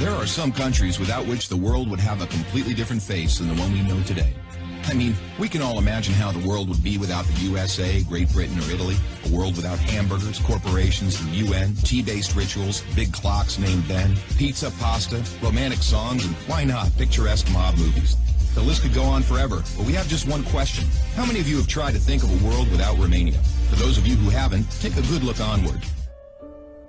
There are some countries without which the world would have a completely different face than the one we know today. I mean, we can all imagine how the world would be without the USA, Great Britain, or Italy. A world without hamburgers, corporations, the UN, tea-based rituals, big clocks named Ben, pizza, pasta, romantic songs, and why not, picturesque mob movies. The list could go on forever, but we have just one question. How many of you have tried to think of a world without Romania? For those of you who haven't, take a good look onward.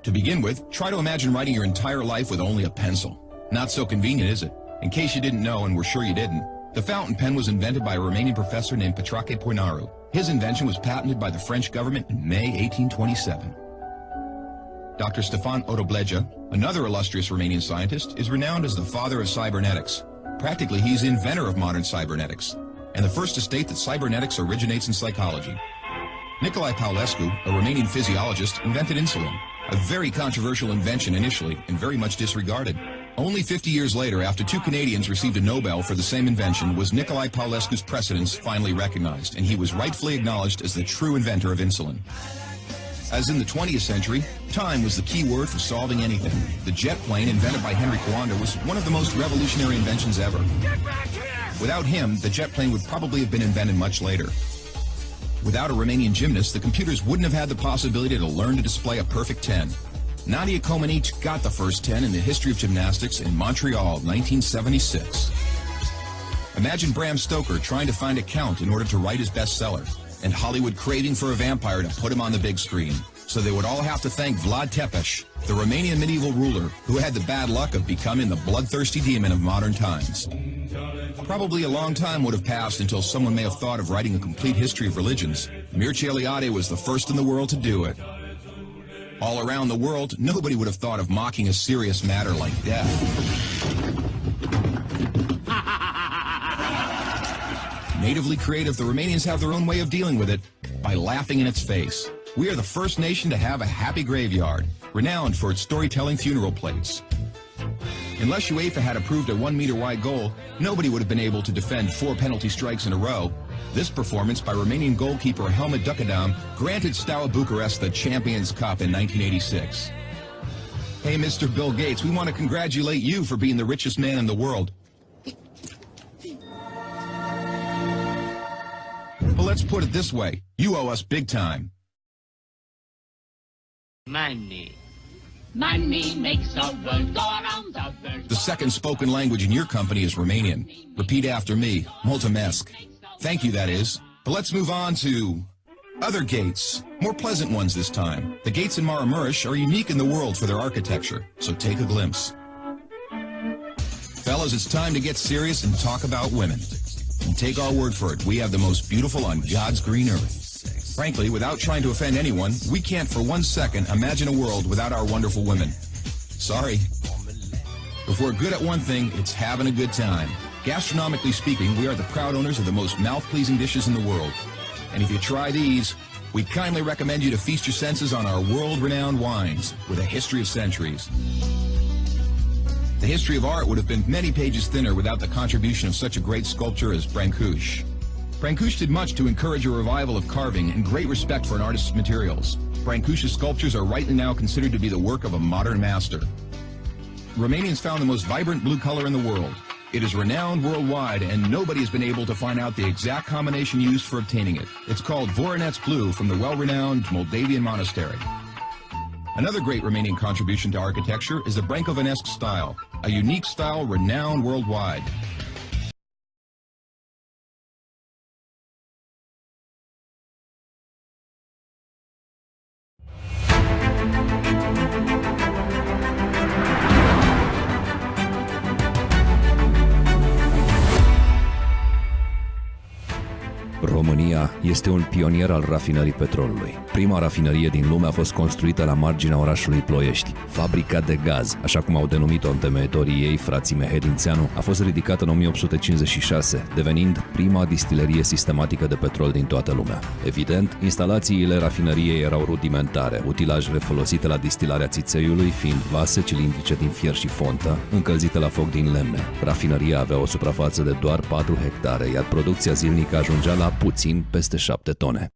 To begin with, try to imagine writing your entire life with only a pencil. Not so convenient, is it? In case you didn't know, and we're sure you didn't, the fountain pen was invented by a Romanian professor named Petrache Poenaru. His invention was patented by the French government in May 1827. Dr. Stefan Odobleja, another illustrious Romanian scientist, is renowned as the father of cybernetics. Practically, he's the inventor of modern cybernetics, and the first to state that cybernetics originates in psychology. Nicolae Paulescu, a Romanian physiologist, invented insulin, a very controversial invention initially and very much disregarded. Only 50 years later, after two Canadians received a Nobel for the same invention, was Nicolae Paulescu's precedence finally recognized, and he was rightfully acknowledged as the true inventor of insulin. As in the 20th century, time was the key word for solving anything. The jet plane, invented by Henry Coanda, was one of the most revolutionary inventions ever. Without him, the jet plane would probably have been invented much later. Without a Romanian gymnast, the computers wouldn't have had the possibility to learn to display a perfect 10. Nadia Comaneci got the first 10 in the history of gymnastics in Montreal, 1976. Imagine Bram Stoker trying to find a count in order to write his bestseller, and Hollywood craving for a vampire to put him on the big screen. So they would all have to thank Vlad Tepes, the Romanian medieval ruler who had the bad luck of becoming the bloodthirsty demon of modern times. Probably a long time would have passed until someone may have thought of writing a complete history of religions. Mircea Eliade was the first in the world to do it. All around the world, nobody would have thought of mocking a serious matter like death. Natively creative, the Romanians have their own way of dealing with it, by laughing in its face. We are the first nation to have a happy graveyard, renowned for its storytelling funeral plates. Unless UEFA had approved a 1-meter-wide goal, nobody would have been able to defend 4 penalty strikes in a row. This performance by Romanian goalkeeper Helmut Ducadam granted Steaua Bucharest the Champions Cup in 1986. Hey, Mr. Bill Gates, we want to congratulate you for being the richest man in the world. But let's put it this way, you owe us big time. Money. Money makes the world go around the world. The second spoken language in your company is Romanian. Repeat after me, mulțumesc. Thank you, that is. But let's move on to other gates, more pleasant ones this time. The gates in Maramureș are unique in the world for their architecture, so take a glimpse. Fellas, it's time to get serious and talk about women. And take our word for it, we have the most beautiful on God's green earth. Frankly, without trying to offend anyone, we can't for 1 second imagine a world without our wonderful women. Sorry. If we're good at one thing, it's having a good time. Gastronomically speaking, we are the proud owners of the most mouth-pleasing dishes in the world. And if you try these, we kindly recommend you to feast your senses on our world-renowned wines with a history of centuries. The history of art would have been many pages thinner without the contribution of such a great sculptor as Brancusi. Brancusi did much to encourage a revival of carving and great respect for an artist's materials. Brancusi's sculptures are rightly now considered to be the work of a modern master. Romanians found the most vibrant blue color in the world. It is renowned worldwide, and nobody has been able to find out the exact combination used for obtaining it. It's called Voronezh blue from the well-renowned Moldavian monastery. Another great Romanian contribution to architecture is the Brâncovenesque style, a unique style renowned worldwide. România este un pionier al rafinării petrolului. Prima rafinărie din lume a fost construită la marginea orașului Ploiești. Fabrica de gaz, așa cum au denumit-o întemeitorii ei, frații Mehedințeanu, a fost ridicată în 1856, devenind prima distilerie sistematică de petrol din toată lumea. Evident, instalațiile rafinăriei erau rudimentare, utilajele folosite la distilarea țițeiului fiind vase cilindrice din fier și fontă, încălzite la foc din lemne. Rafinăria avea o suprafață de doar 4 hectare, iar producția zilnică ajungea la puțin peste 7 tone.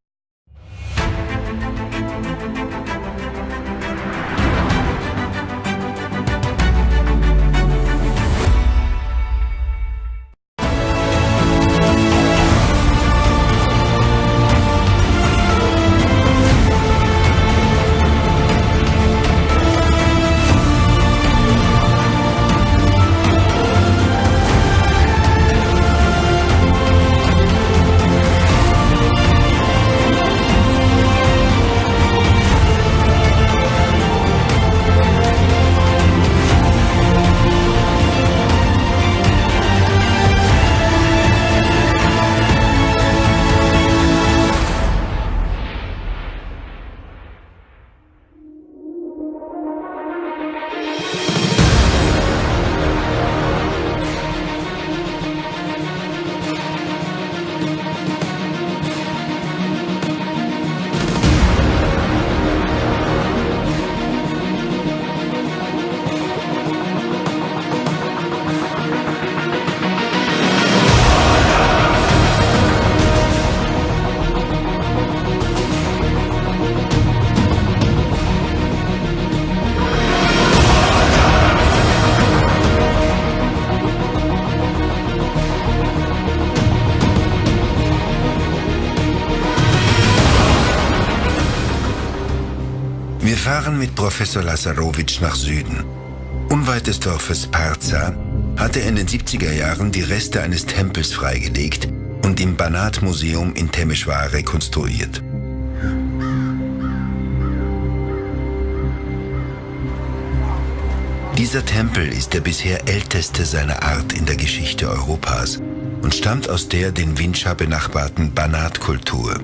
Wir fahren mit Professor Lazarowitsch nach Süden. Unweit des Dorfes Partea hatte er in den 70er Jahren die Reste eines Tempels freigelegt und im Banat-Museum in Temeshwar rekonstruiert. Dieser Tempel ist der bisher älteste seiner Art in der Geschichte Europas und stammt aus der den Windscha benachbarten Banat-Kultur.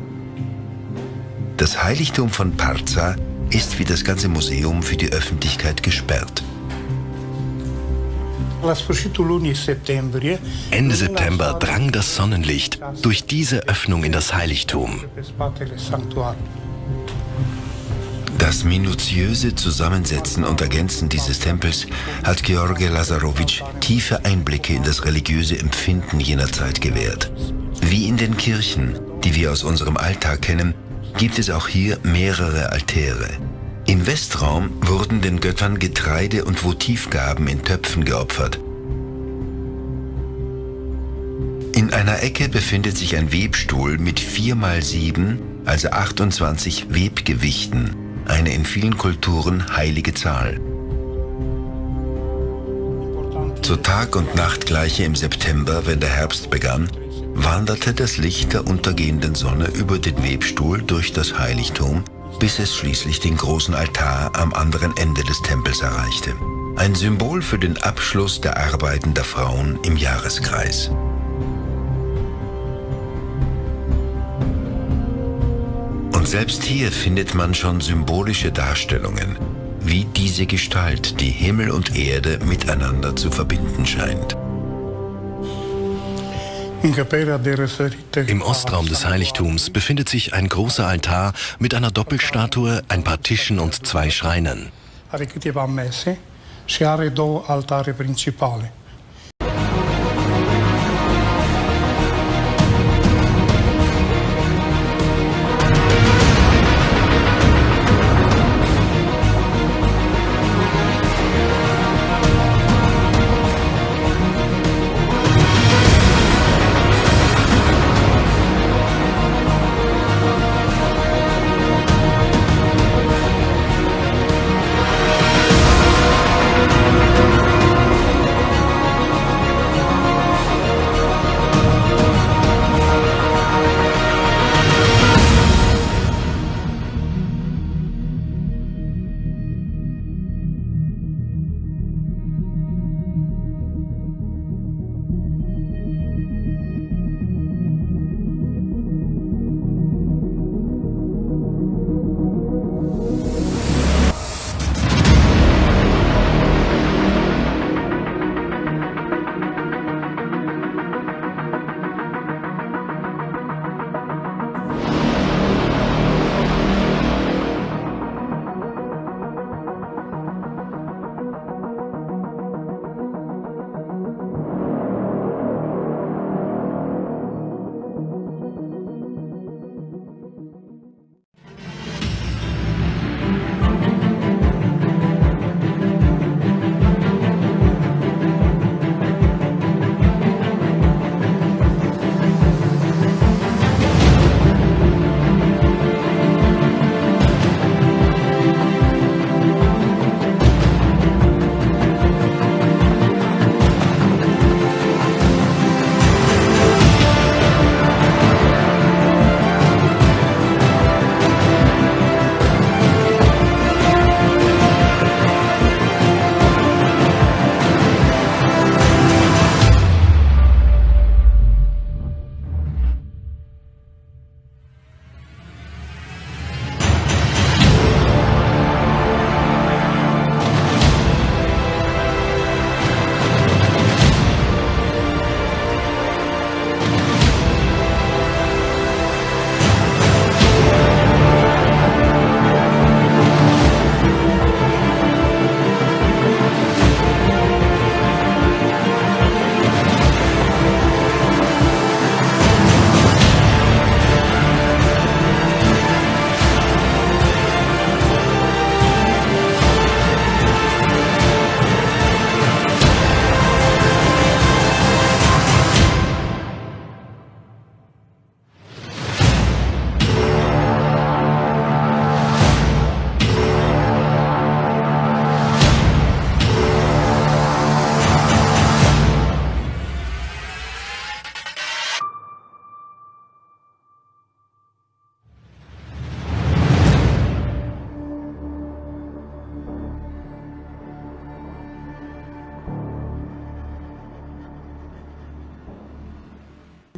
Das Heiligtum von Partea ist wie das ganze Museum für die Öffentlichkeit gesperrt. Ende September drang das Sonnenlicht durch diese Öffnung in das Heiligtum. Das minutiöse Zusammensetzen und Ergänzen dieses Tempels hat George Lazarowitsch tiefe Einblicke in das religiöse Empfinden jener Zeit gewährt. Wie in den Kirchen, die wir aus unserem Alltag kennen, gibt es auch hier mehrere Altäre. Im Westraum wurden den Göttern Getreide und Votivgaben in Töpfen geopfert. In einer Ecke befindet sich ein Webstuhl mit 4x7, also 28 Webgewichten, eine in vielen Kulturen heilige Zahl. Zur Tag- und Nachtgleiche im September, wenn der Herbst begann, wanderte das Licht der untergehenden Sonne über den Webstuhl durch das Heiligtum, bis es schließlich den großen Altar am anderen Ende des Tempels erreichte. Ein Symbol für den Abschluss der Arbeiten der Frauen im Jahreskreis. Und selbst hier findet man schon symbolische Darstellungen, wie diese Gestalt, die Himmel und Erde miteinander zu verbinden scheint. Im Ostraum des Heiligtums befindet sich ein großer Altar mit einer Doppelstatue, ein paar Tischen und 2 Schreinen.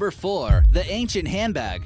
Number 4. The ancient handbag.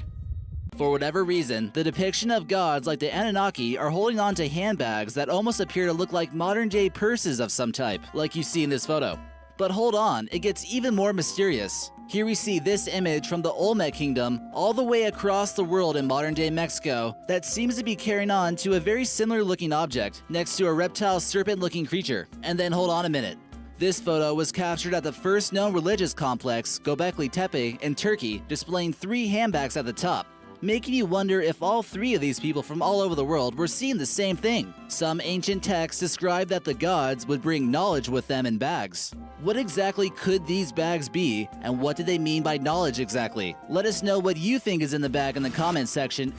For whatever reason, the depiction of gods like the Anunnaki are holding on to handbags that almost appear to look like modern-day purses of some type, like you see in this photo. But hold on, it gets even more mysterious. Here we see this image from the Olmec Kingdom all the way across the world in modern-day Mexico that seems to be carrying on to a very similar-looking object next to a reptile serpent-looking creature. And then hold on a minute. This photo was captured at the first known religious complex, Göbekli Tepe, in Turkey, displaying 3 handbags at the top, making you wonder if all 3 of these people from all over the world were seeing the same thing. Some ancient texts describe that the gods would bring knowledge with them in bags. What exactly could these bags be, and what do they mean by knowledge exactly? Let us know what you think is in the bag in the comments section.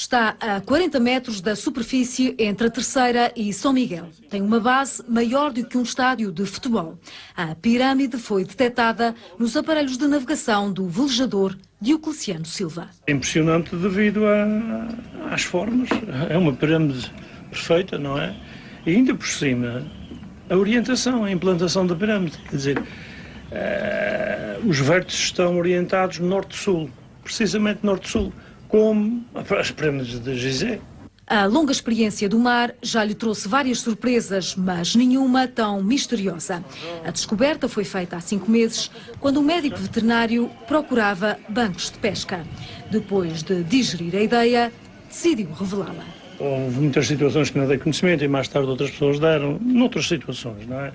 Está a 40 metros da superfície entre a Terceira e São Miguel. Tem uma base maior do que um estádio de futebol. A pirâmide foi detectada nos aparelhos de navegação do velejador Diocleciano Silva. É impressionante devido às formas. É uma pirâmide perfeita, não é? E ainda por cima, a orientação, a implantação da pirâmide. Quer dizer, os vértices estão orientados norte-sul, precisamente norte-sul, como as pirâmides de Gizé. A longa experiência do mar já lhe trouxe várias surpresas, mas nenhuma tão misteriosa. A descoberta foi feita há 5 meses, quando um médico veterinário procurava bancos de pesca. Depois de digerir a ideia, decidiu revelá-la. Houve muitas situações que não dei conhecimento e mais tarde outras pessoas deram, noutras situações, não é?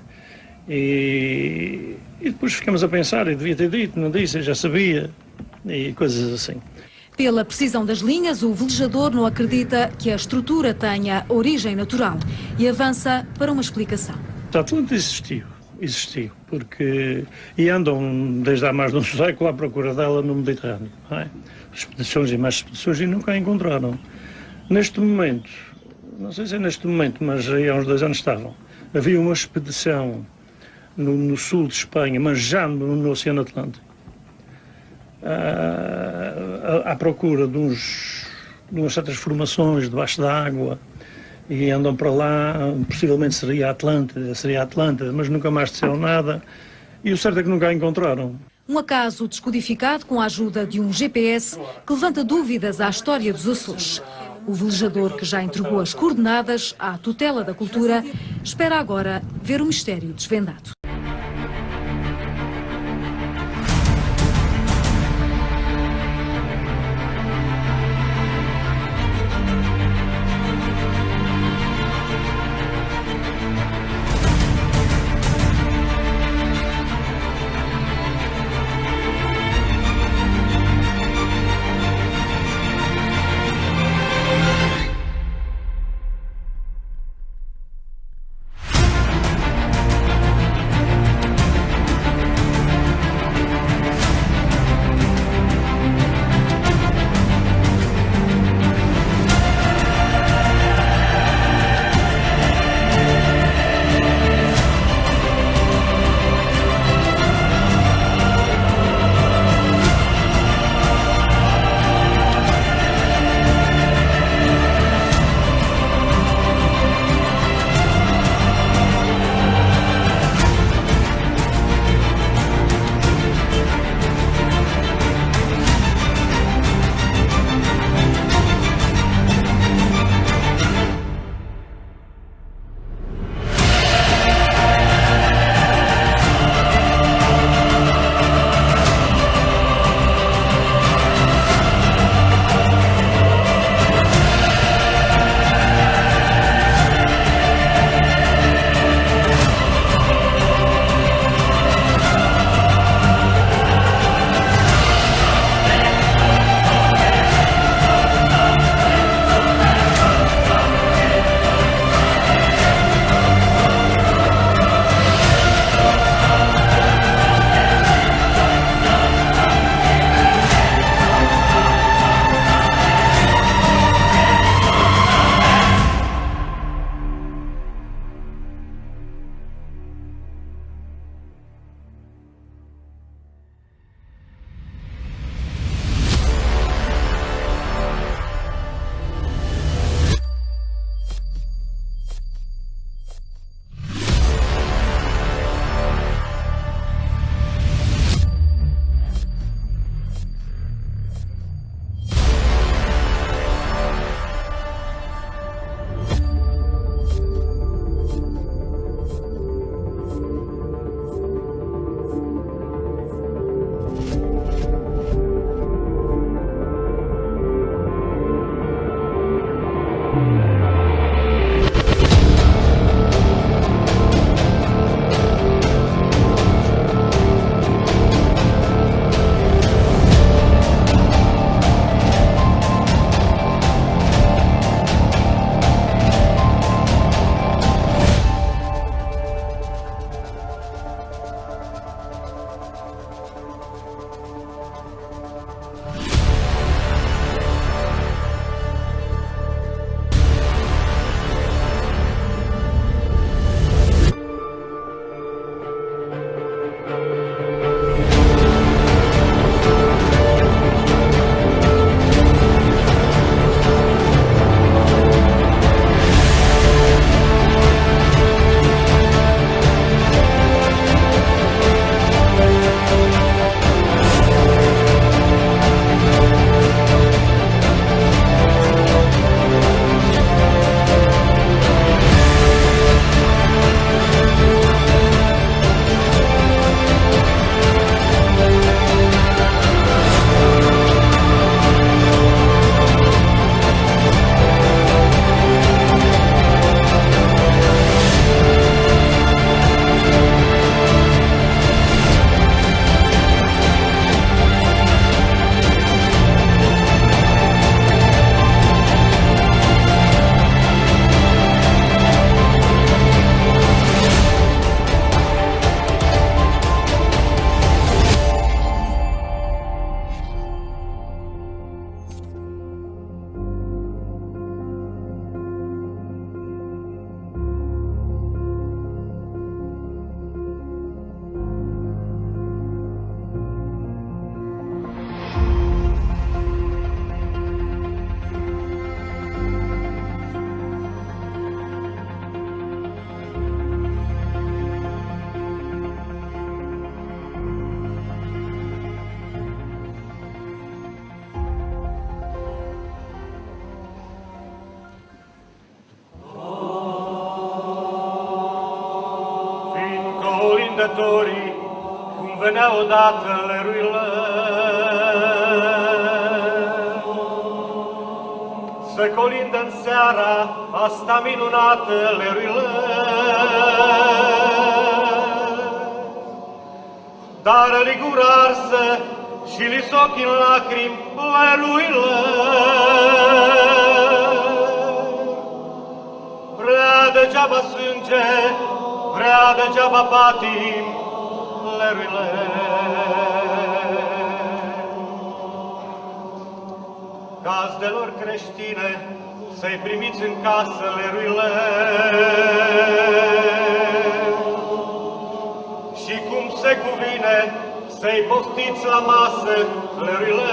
E depois ficamos a pensar, e devia ter dito, não disse, eu já sabia, e coisas assim. Pela precisão das linhas, o velejador não acredita que a estrutura tenha origem natural e avança para uma explicação. A Atlântida existiu, porque e andam desde há mais de um século à procura dela no Mediterrâneo, não é? Expedições e mais expedições e nunca a encontraram. Neste momento, não sei se é neste momento, mas aí há uns 2 anos estavam, havia uma expedição no sul de Espanha, mas já no Oceano Atlântico, à procura de umas certas formações debaixo d'água e andam para lá, possivelmente seria a Atlântida, mas nunca mais disseram nada e o certo é que nunca a encontraram. Um acaso descodificado com a ajuda de um GPS que levanta dúvidas à história dos Açores. O velejador, que já entregou as coordenadas à tutela da cultura, espera agora ver o mistério desvendado. colindătorii, cum venea odată leruile, să colindă în seara asta minunată leruile, dar li gura arsă și li ochii în lacrimi leruile. Prea degeaba sânge, prea degeaba patim leruile. Gazdelor creștine, să-i primiți în casă leruile. Și cum se cuvine, să-i poftiți la masă leruile.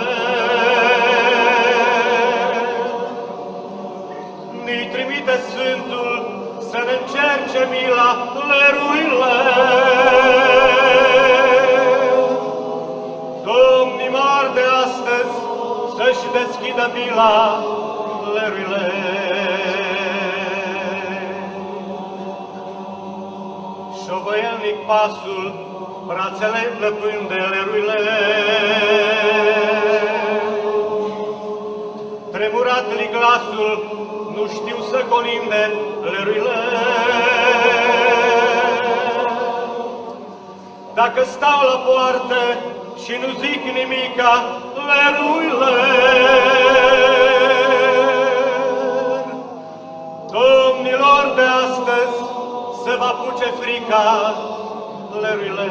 Ni trimite Sfântul să ne încerce mila leruile. Domnii mari de astăzi să-și deschidă mila leruile. Șovăielnic pasul, brațele plăpând de leruile. Tremurat-li glasul, nu știu să colinde leruile. Dacă stau la poartă și nu zic nimica leruile, domnilor de astăzi se va puce frica leruile.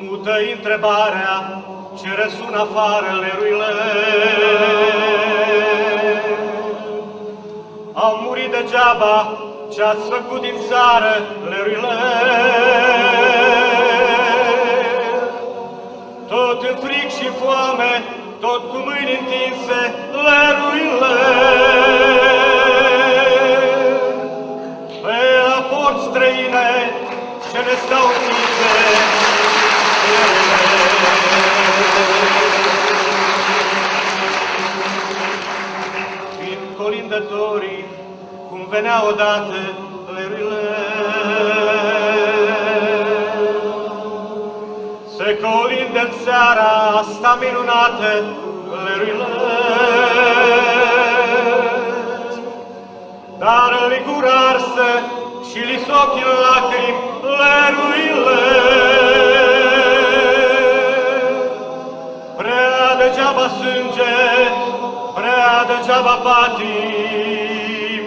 Mută-i întrebarea ce răsună afară leruile. Au murit degeaba ce-ați făcut din țară leruile. Tot în fric și foame, tot cu mâini întinse leruile. Pe la porți străine ce ne stau întinse leruile. Fiind colindătorii, cum venea odată leruile, se colinde în seara asta minunată leruile. Dar li gura arsă și li ochii în lacrimi leruile. Prea degeaba sânge, prea degeaba patim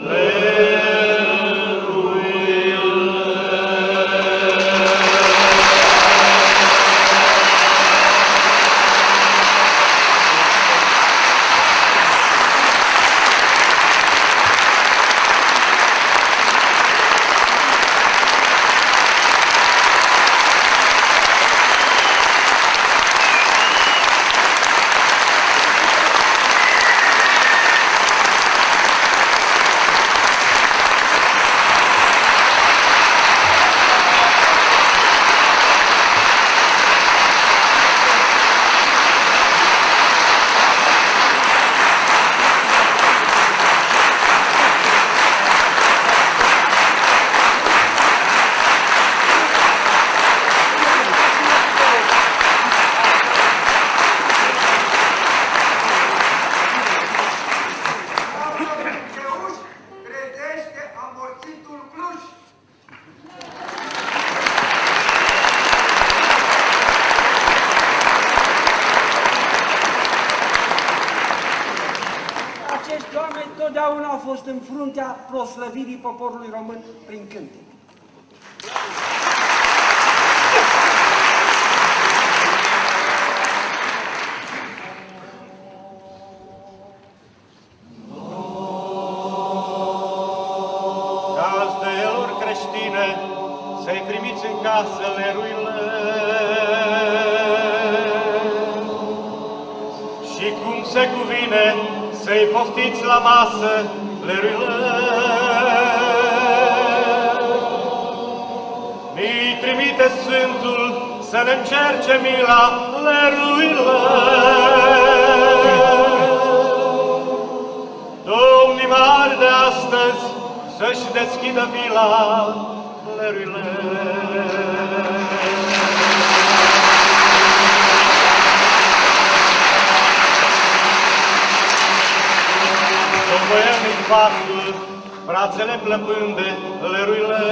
leruile. Totdeauna au fost în fruntea proslăvirii poporului român prin cântec. Gazdelor creștine, să-i primiți în casă leruile. Și cum se cuvine, să-i poftiți la masă leruile. Mi trimite Sfântul să ne încerce mila leruile. Domnii mari de astăzi să-și deschidă vila, leruile. Voielnic pasul, brațele plăpânde, leruile.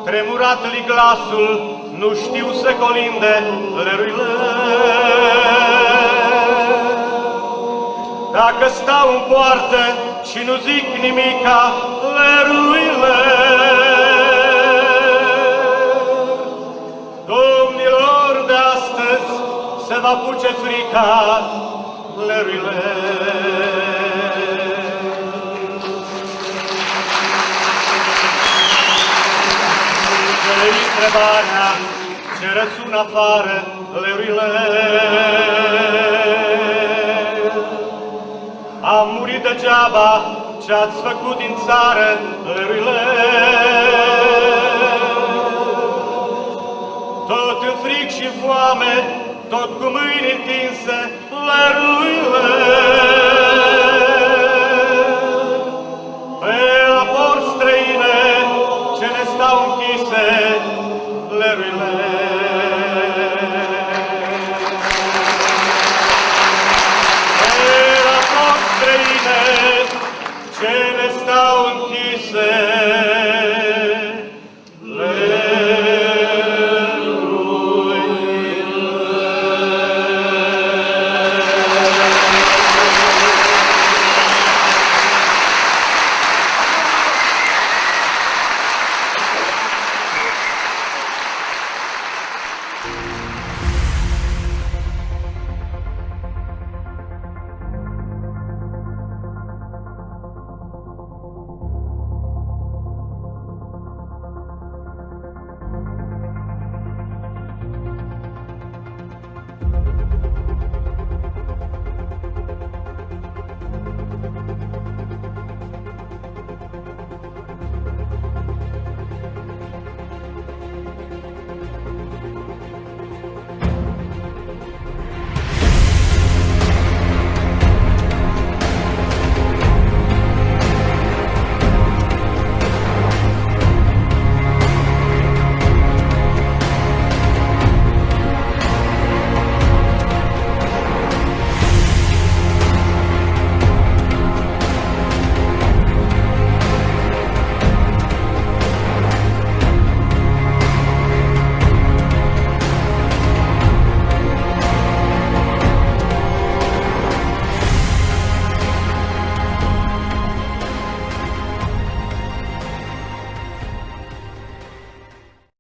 Tremurat-li glasul, nu știu să colinde, leruile. Dacă stau în poartă și nu zic nimica, leruile. Domnilor de astăzi se va puce frica, leruile. Întrebarea ce răsună afară, leruile. Am murit degeaba ce-ați făcut din țară, leruile. Tot în fric și foame, tot cu mâini întinse, leruile. Pe la porți străine ce ne stau închise, leruile. Pe la porți străine ce ne stau închise,